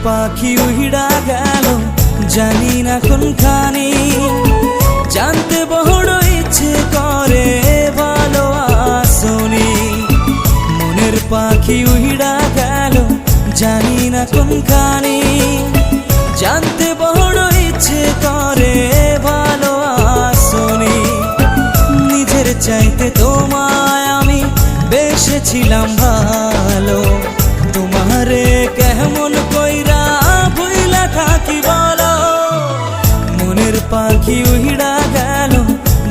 পাখি উড়া গেল জানি না কোনখানি, জানতে বড় ইচ্ছে করে ভালো আসনি। মনের পাখি উড়া গেল জানি না কোনখানি, জানতে বড় ইচ্ছে করে ভালো আসনি। নিজের চাইতে তোমায় আমি বেসেছিলাম ভালো, তোমারে কেমন কইরা ভুইলা থাকি বলো। মনের পাখি উড়া গেল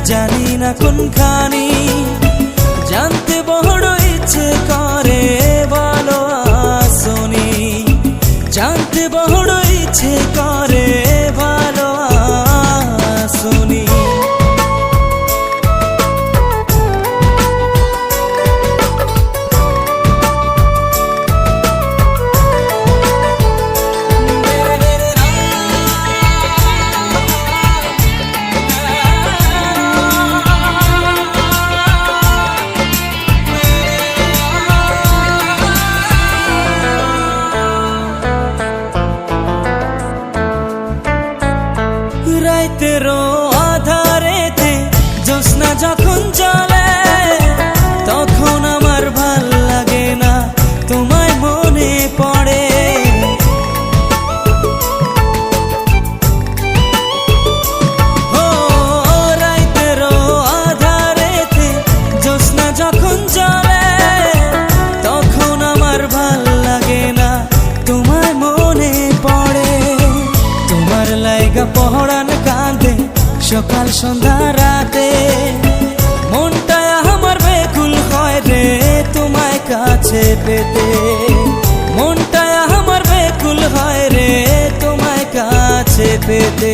জানি না কোনখানি, জানতে বড় ইচ্ছে করে ভালো আসনি। জানতে বড় ইচ্ছে করে ভালো আসনি। রাইতেরও আধারেতে জ্যোৎস্না যখন চলে, তখন আমার ভাল লাগে না তোমায় মনে পড়ে। ও রাইতেরও আধারেতে জ্যোৎস্না যখন চলে, তখন আমার ভাল লাগে না তোমায় মনে পড়ে। তোমার লাইগা পহরান কাঁদে সকাল সন্ধ্যা রাতে, মনটা আমার বেকুল হয় রে তোমায় কাছে পেতে। মনটা আমার বেকুল হয় রে তোমায় কাছে পেতে।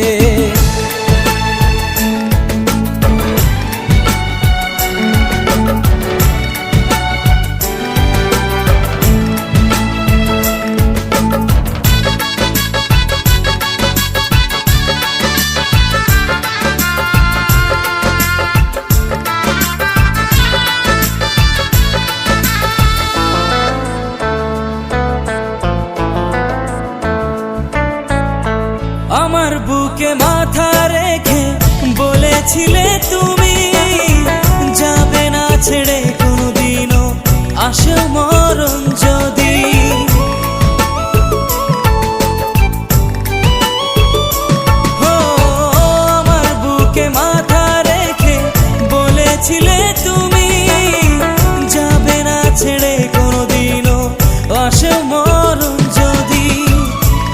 আমার বুকে মাথা রেখে বলেছিলে তুমি, যাবে না ছেড়ে কোনোদিনও আসে মরণ যদি। ও আমার বুকে মাথা রেখে বলেছিলে তুমি, যাবে না ছেড়ে কোনোদিনও আসে মরণ যদি।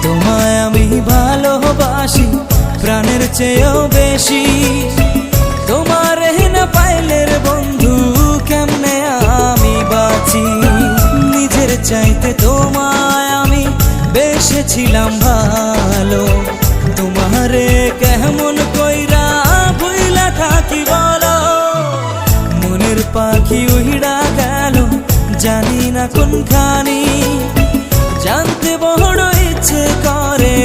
তোমায় আমি ভালোবাসি প্রাণের চেয়েও বেশি, তোমার না পাইলে রে বন্ধু কেমনে আমি বাঁচি। নিজের চাইতে তোমায় আমি বেসেছিলাম ভালো, তোমারে কেমন কইরা ভুইলা থাকি বলো। মনের পাখি উড়া গেল জানি না কোনখানি, জানতে বড় ইচ্ছে করে